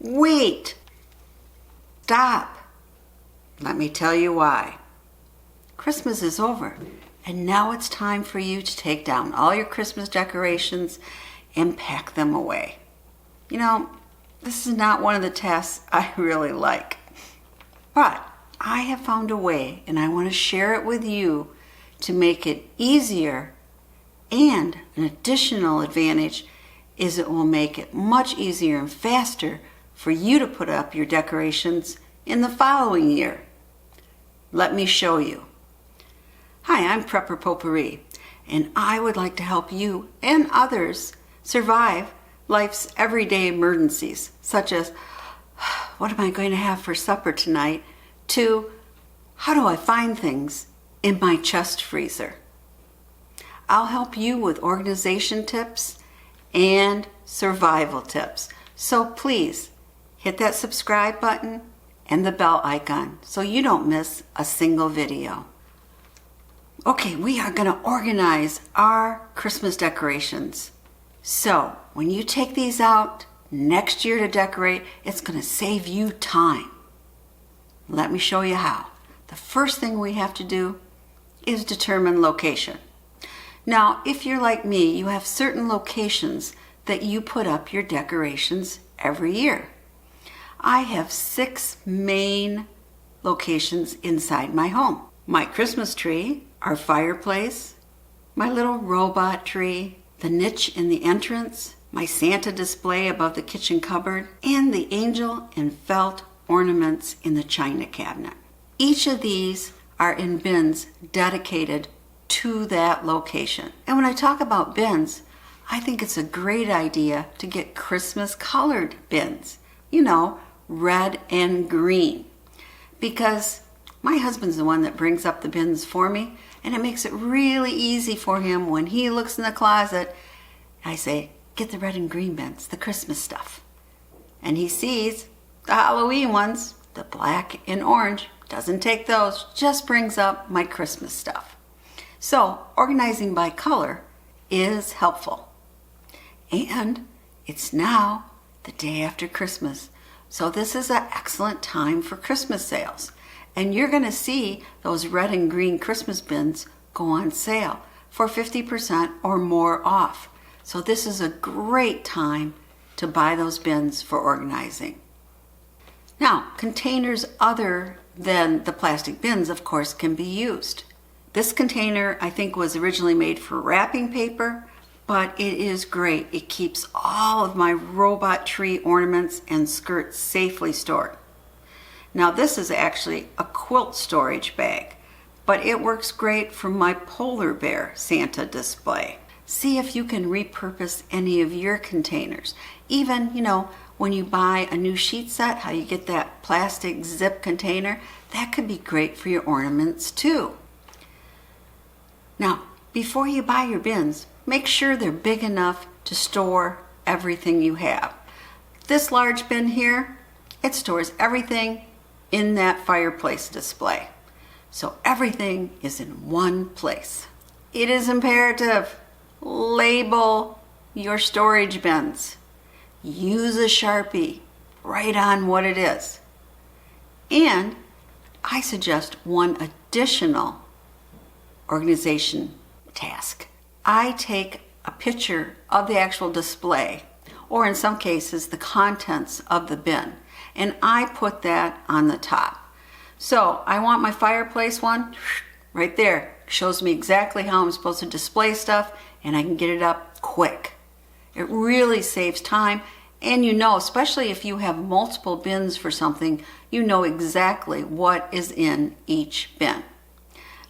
Wait! Stop! Let me tell you why. Christmas is over, and now it's time for you to take down all your Christmas decorations and pack them away. You know, this is not one of the tasks I really like, but I have found a way, and I want to share it with you to make it easier. And an additional advantage is it will make it much easier and faster for you to put up your decorations in the following year. Let me show you. Hi, I'm Prepper Potpourri, and I would like to help you and others survive life's everyday emergencies, such as, what am I going to have for supper tonight, to, how do I find things in my chest freezer? I'll help you with organization tips and survival tips. So please hit that subscribe button and the bell icon so you don't miss a single video. Okay, we are going to organize our Christmas decorations. So when you take these out next year to decorate, it's going to save you time. Let me show you how. The first thing we have to do is determine location. Now, if you're like me, you have certain locations that you put up your decorations every year. I have 6 main locations inside my home. My Christmas tree, our fireplace, my little robot tree, the niche in the entrance, my Santa display above the kitchen cupboard, and the angel and felt ornaments in the china cabinet. Each of these are in bins dedicated to that location. And when I talk about bins, I think it's a great idea to get Christmas colored bins. You know, red and green. Because my husband's the one that brings up the bins for me, and it makes it really easy for him when he looks in the closet. I say, get the red and green bins, the Christmas stuff. And he sees the Halloween ones, the black and orange, doesn't take those, just brings up my Christmas stuff. So organizing by color is helpful. And it's now the day after Christmas. So this is an excellent time for Christmas sales. And you're going to see those red and green Christmas bins go on sale for 50% or more off. So this is a great time to buy those bins for organizing. Now, containers other than the plastic bins, of course, can be used. This container, I think, was originally made for wrapping paper, but it is great. It keeps all of my robot tree ornaments and skirts safely stored. Now, this is actually a quilt storage bag, but it works great for my polar bear Santa display. See if you can repurpose any of your containers. Even, you know, when you buy a new sheet set, how you get that plastic zip container, that could be great for your ornaments too. Now, before you buy your bins, make sure they're big enough to store everything you have. This large bin here, it stores everything in that fireplace display. So everything is in one place. It is imperative. Label your storage bins. Use a Sharpie. Write on what it is. And I suggest one additional organization task. I take a picture of the actual display, or in some cases the contents of the bin, and I put that on the top. So I want my fireplace one right there. Shows me exactly how I'm supposed to display stuff, and I can get it up quick. It really saves time, and you know, especially if you have multiple bins for something, you know exactly what is in each bin.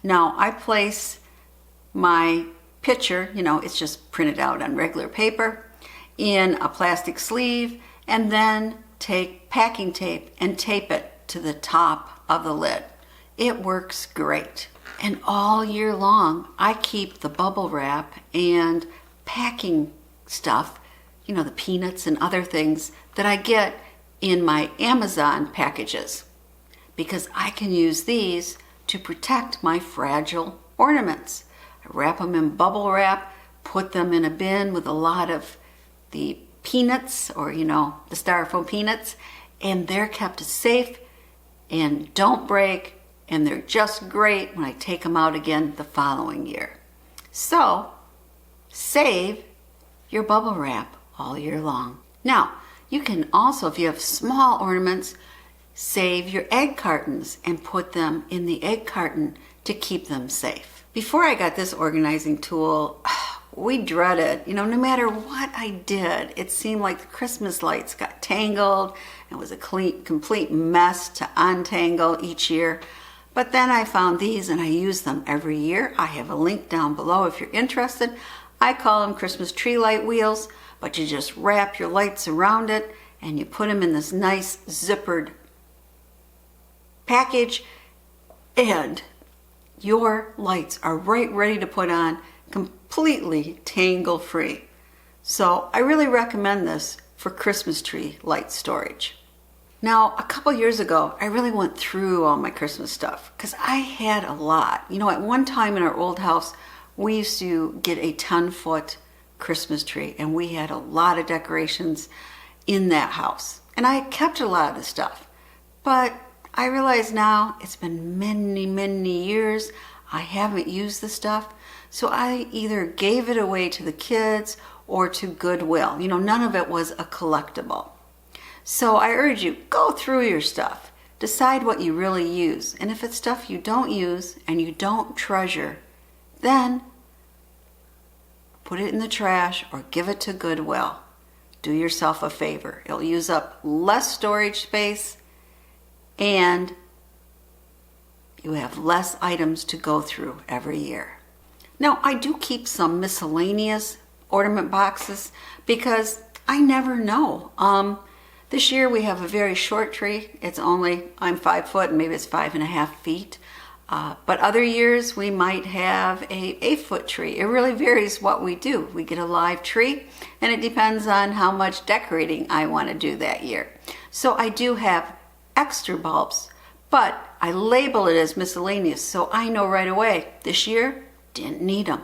Now I place my picture, you know, it's just printed out on regular paper, in a plastic sleeve, and then take packing tape and tape it to the top of the lid. It works great. And all year long, I keep the bubble wrap and packing stuff, you know, the peanuts and other things that I get in my Amazon packages, because I can use these to protect my fragile ornaments. I wrap them in bubble wrap, put them in a bin with a lot of the peanuts, or the styrofoam peanuts, and they're kept safe and don't break, and they're just great when I take them out again the following year. So save your bubble wrap all year long. Now, you can also, if you have small ornaments, save your egg cartons and put them in the egg carton to keep them safe. Before I got this organizing tool, we dreaded, no matter what I did, it seemed like the Christmas lights got tangled and was a complete mess to untangle each year. But then I found these and I use them every year. I have a link down below if you're interested. I call them Christmas tree light wheels, but you just wrap your lights around it and you put them in this nice zippered package, and your lights are right ready to put on, completely tangle-free. So I really recommend this for Christmas tree light storage. Now, a couple years ago, I really went through all my Christmas stuff because I had a lot. At one time in our old house, we used to get a 10-foot Christmas tree, and we had a lot of decorations in that house. And I kept a lot of the stuff. But I realize now it's been many, many years I haven't used the stuff. So I either gave it away to the kids or to Goodwill. None of it was a collectible. So I urge you, go through your stuff. Decide what you really use. And if it's stuff you don't use and you don't treasure, then put it in the trash or give it to Goodwill. Do yourself a favor. It'll use up less storage space and you have less items to go through every year. Now, I do keep some miscellaneous ornament boxes because I never know. This year we have a very short tree. I'm 5 foot and maybe it's 5.5 feet. But other years we might have a 8-foot tree. It really varies what we do. We get a live tree and it depends on how much decorating I want to do that year. So I do have extra bulbs, but I label it as miscellaneous so I know right away this year didn't need them.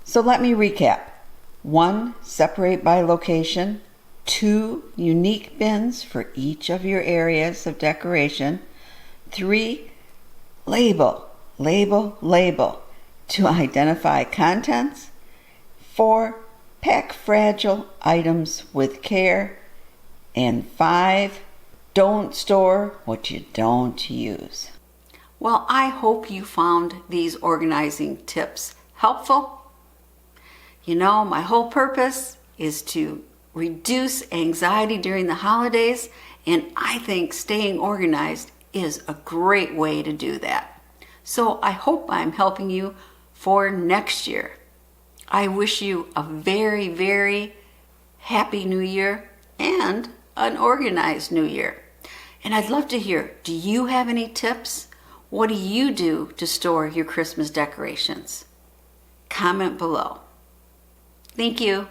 So let me recap. 1, separate by location. 2, unique bins for each of your areas of decoration. 3, label to identify contents. 4, pack fragile items with care. And 5, don't store what you don't use. Well, I hope you found these organizing tips helpful. My whole purpose is to reduce anxiety during the holidays, and I think staying organized is a great way to do that. So I hope I'm helping you for next year. I wish you a very, very happy New Year and an organized New Year. And I'd love to hear, do you have any tips? What do you do to store your Christmas decorations? Comment below. Thank you.